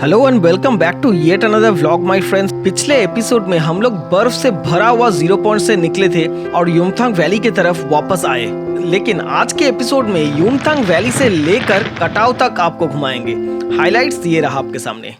Hello and welcome back to yet another vlog my friends. पिछले episode में हम लोग बर्फ से भरा हुआ 0 पॉइंट से निकले थे और युमथांग वैली की तरफ वापस आए। लेकिन आज के एपिसोड में युमथांग वैली से लेकर कटाव तक आपको घुमाएंगे। हाइलाइट्स ये रहा आपके सामने।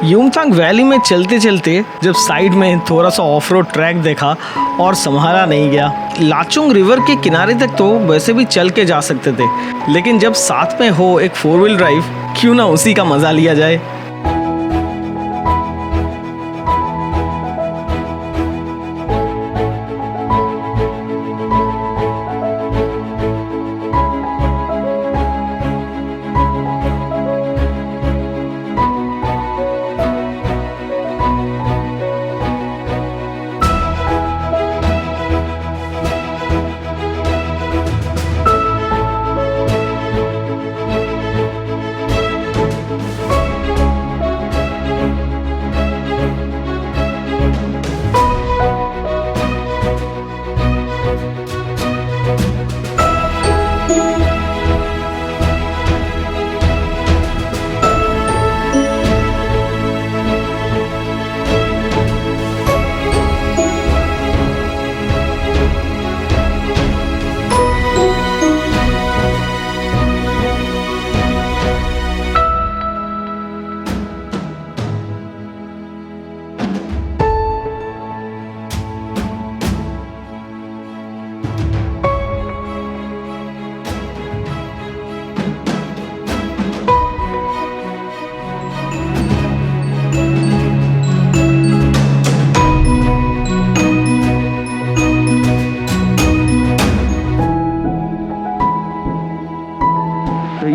युमथांग वैली में चलते चलते जब साइड में थोड़ा सा ऑफ रोड ट्रैक देखा और संभाला नहीं गया। लाचुंग रिवर के किनारे तक तो वैसे भी चल के जा सकते थे, लेकिन जब साथ में हो एक 4 व्हील ड्राइव, क्यों ना उसी का मजा लिया जाए।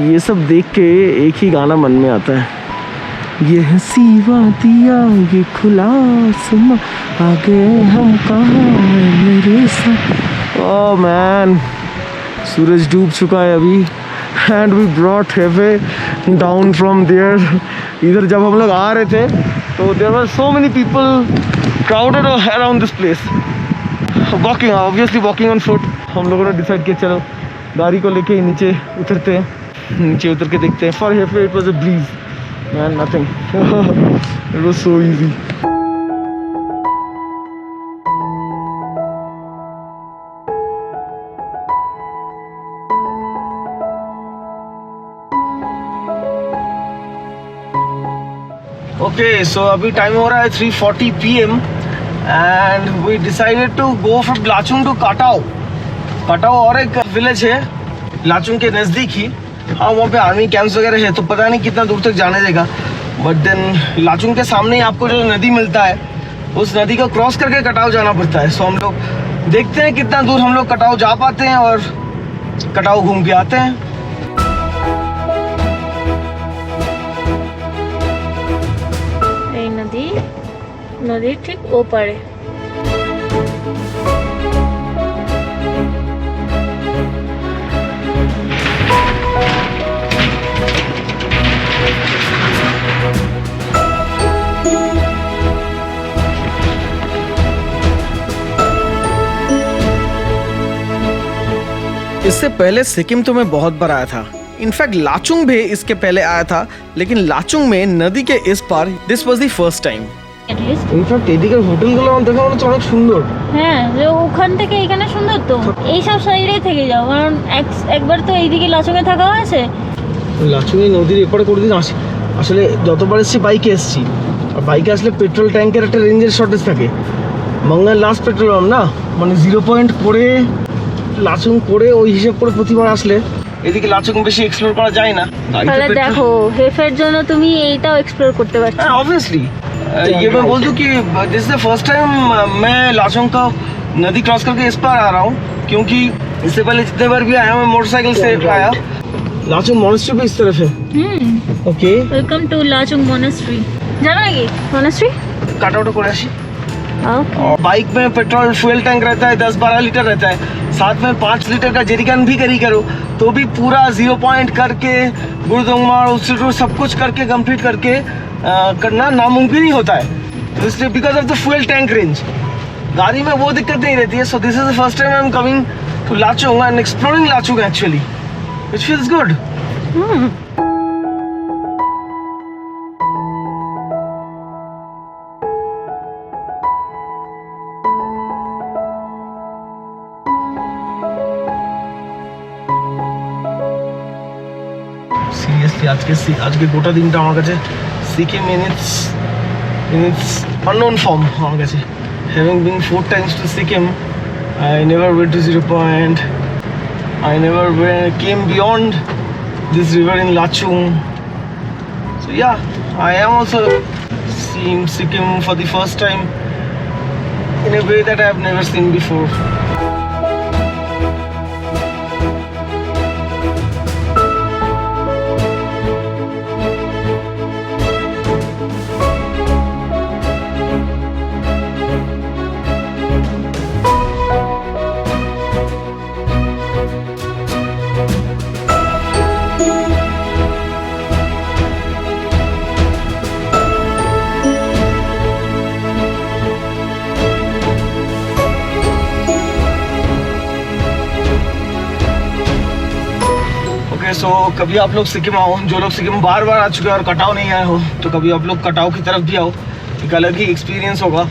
ये सब देख के एक ही गाना मन में आता है, ये हंसी वादिया ये खुला आसमां आ गए हम कहाँ मेरे साथ। ओह मैन, सूरज डूब चुका है अभी and we brought heavy down from there. इधर जब हम लोग आ रहे थे तो there were so many people crowded around this place, walking obviously walking on foot. हम लोगों ने डिसाइड किया चलो गाड़ी को लेके नीचे उतरते हैं, नीचे उतर के देखते हैं। फॉर हेफे it was a breeze man, nothing, it was so easy. Okay so अभी टाइम हो रहा है 3:40 PM and we decided to go from Lachung to Katao. Katao और एक विलेज है लाचुंग के नज़दीक ही। हाँ, वहाँ पे आर्मी कैंप्स वगैरह है तो पता नहीं कितना दूर तक जाने देगा, बट देन लाचुंग के सामने ही आपको जो नदी मिलता है उस नदी को क्रॉस करके कटाव जाना पड़ता है। सो हम लोग देखते हैं कितना दूर हम लोग कटाव जा पाते हैं और कटाव घूम के आते हैं। नदी ठीक ओपारे। इससे पहले सिक्किम तो मैं बहुत बार आया था, इनफैक्ट लाचुंग भी इसके पहले आया था, लेकिन लाचुंग में नदी के इस पार this was the first time. In fact এদিকের হোটেলগুলো আমার দেখা মনে হচ্ছে অনেক সুন্দর। হ্যাঁ, যে ওখান থেকে এখানে সুন্দর তো, এই সব সাইডে থেকে যাও, কারণ একবার তো এইদিকে লাচুংয়ে থাকা হয়েছে। লাচুংয়ে নদীর এপারে কোনোদিন আসলে যতবার এসেছি বাইকে এসেছি, আর বাইকে আসলে পেট্রোল ট্যাঙ্কের একটা রেঞ্জের শর্টেজ থাকে। মঙ্গল লাস্ট পেট্রোল পাম্প না, মানে 0 পয়েন্ট করে লাচুং করে ওই হিসেব করে প্রতিবার আসলে এদিকে লাচুং বেশি এক্সপ্লোর করা যায় না। তাহলে দেখো হেফের জন্য তুমি এইটাও এক্সপ্লোর করতে পারছো। হ্যাঁ অবভিয়াসলি ये मैं बोल दूं कि this is the first time मैं लाचुंग का नदी क्रॉस करके इस पार आ रहा हूँ, क्योंकि इससे पहले जितने बार भी आया मैं मोटरसाइकिल से आया। लाचुंग मॉनेस्ट्री भी इस तरफ है। Okay, welcome to Lachung monastery. जाना है ये मोनेस्ट्री? कट आउट করে আসি। ओके। और बाइक में पेट्रोल फ्यूल टैंक रहता है 10-12 लीटर रहता है, साथ में 5 लीटर का जेरिकन भी कैरी करो तो भी पूरा 0 पॉइंट करके गुरुदोंगमार उस सब कुछ करके कंप्लीट करके करना नामुमकिन ही होता है। तो इसलिए because of the fuel tank range गाड़ी में वो दिक्कत नहीं रहती है। So this is the first time I am coming to Lachung and exploring Lachung actually, which feels good. Seriously আজকে গোটা দিনটা আমার কাছে Sikkim in its unknown form আমার কাছে। Having been 4 times to Sikkim, I never went to 0 Point. I never came beyond this river in Lachung. So yeah, I am also seeing Sikkim for the first time in a way that I have never seen before. सो कभी आप लोग सिक्किम आओ, जो लोग सिक्किम बार बार आ चुके हैं और कटाव नहीं आए हो तो कभी आप लोग कटाव की तरफ भी आओ, एक अलग ही एक्सपीरियंस होगा।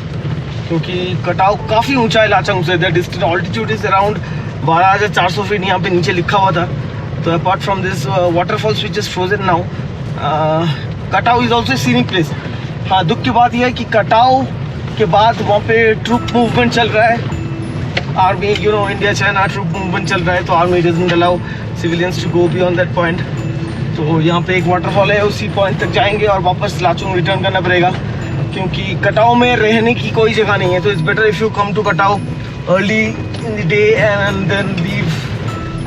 क्योंकि कटाव काफ़ी ऊंचा है लाचुंग से। The distance altitude is around 12,400 feet यहाँ पे नीचे लिखा हुआ था। तो apart from this waterfalls which is frozen now, कटाव इज ऑल्सो सीनिक प्लेस। हाँ, दुख की बात यह है कि कटाव के बाद वहाँ पे ट्रूप मूवमेंट चल रहा है। Army, you know, India China troop movement चल रहा है, तो army doesn't allow civilians to go beyond that point. तो यहाँ पे एक वाटरफॉल है, उसी पॉइंट तक जाएंगे और वापस लाचुंग रिटर्न करना पड़ेगा क्योंकि कटाव में रहने की कोई जगह नहीं है। तो it's better if you come to Katao early in the day and then leave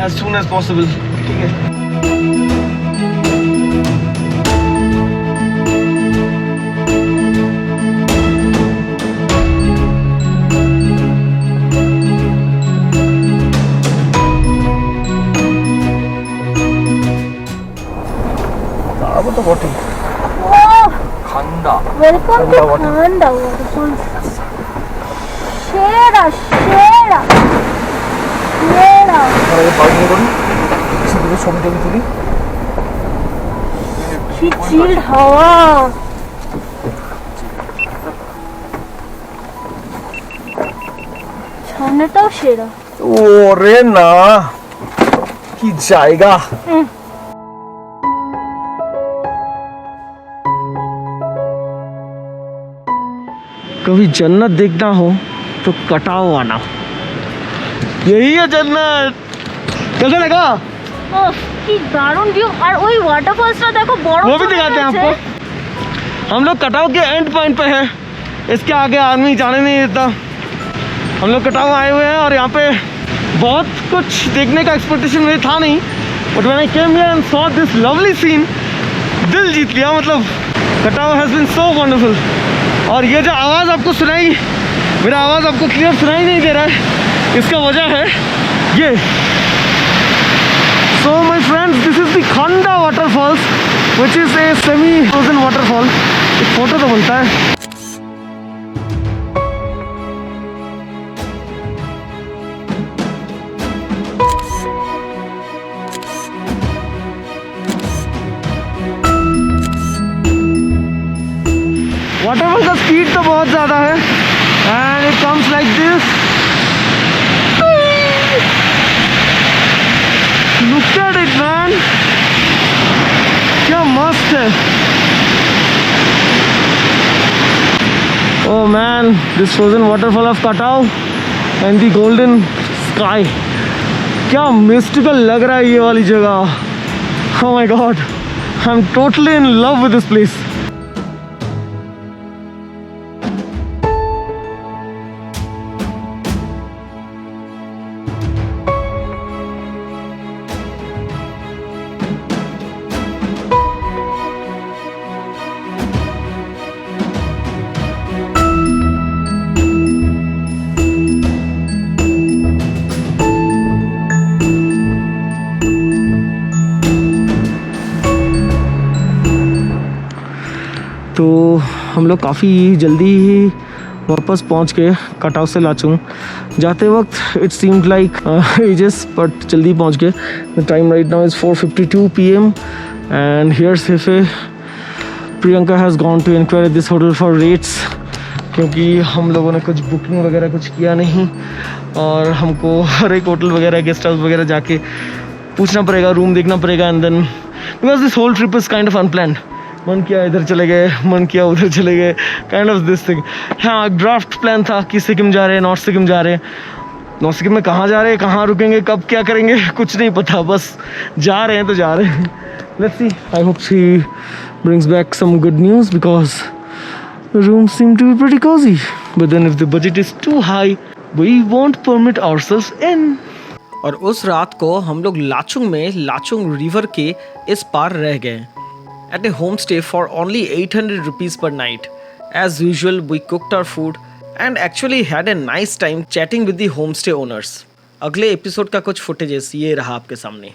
as soon as possible. ठीक है। तो boating welcome to Khanda waterfall. शेरा शेरा शेरा और ये पानी करूं किसी भी छवि टेबल তুলি কি চিল্ড হাওয়া। সামনেটাও সেরা। ওরে না কি জায়গা। कभी जन्नत देखना हो तो कटाव आना, यही है जन्नत। कैसा लगा? ओह की दारुण व्यू। और वही वाटरफॉल्स देखो, बड़ा वो भी दिखाते हैं आपको। हम लोग कटाव के एंड पॉइंट पे हैं, इसके आगे आदमी जाने नहीं देता। हम लोग कटाव आए हुए हैं और यहाँ पे बहुत कुछ देखने का एक्सपेक्टेशन मेरे था नहीं, but when I came here and saw this lovely scene, दिल जीत लिया। मतलब कटाव हैज़ बीन सो वंडरफुल। और ये जो आवाज़ आपको सुनाई, मेरा आवाज़ आपको क्लियर सुनाई नहीं दे रहा है, इसका वजह है ये। So my friends, this is the Khanda waterfalls which is a semi frozen waterfall. एक फ़ोटो तो बनता है। वाटरफॉल का स्पीड तो बहुत ज़्यादा है and it comes like this. Look at it man, क्या मस्त है। Oh man, this frozen waterfall of कटाव एंड द गोल्डन स्काई, क्या मिस्टिकल लग रहा है ये वाली जगह। Oh my God, I am totally in love with this place. हम लोग काफ़ी जल्दी ही वापस पहुंच गए कटाव से लाचुंग। जाते वक्त it seemed like ages but जल्दी पहुंच गए। The time right now is 4:52 PM and here सेफे Priyanka has gone to enquire this hotel for rates, क्योंकि हम लोगों ने कुछ बुकिंग वगैरह कुछ किया नहीं और हमको हर एक होटल वगैरह गेस्ट हाउस वगैरह जाके पूछना पड़ेगा, रूम देखना पड़ेगा and then because this whole trip is kind of unplanned. मन किया इधर चले गए, मन किया उधर चले गए, काइंड ऑफ दिस थिंग। हाँ, ड्राफ्ट प्लान था कि सिक्किम जा रहे हैं, नॉर्थ सिक्किम जा रहे हैं। नॉर्थ सिक्किम में कहाँ जा रहे हैं, कहाँ रुकेंगे, कब क्या करेंगे, कुछ नहीं पता, बस जा रहे हैं तो जा रहे हैं। Let's see, I hope she brings back some good news because the rooms seem to be pretty cozy. But then if the budget is too high, we won't permit ourselves in. और उस रात को हम लोग लाचुंग में Lachung river के इस पार रह गए at a homestay for only 800 rupees per night. As usual, we cooked our food and actually had a nice time chatting with the homestay owners. अगले एपिसोड का कुछ फुटेजेस ये रहा आपके सामने।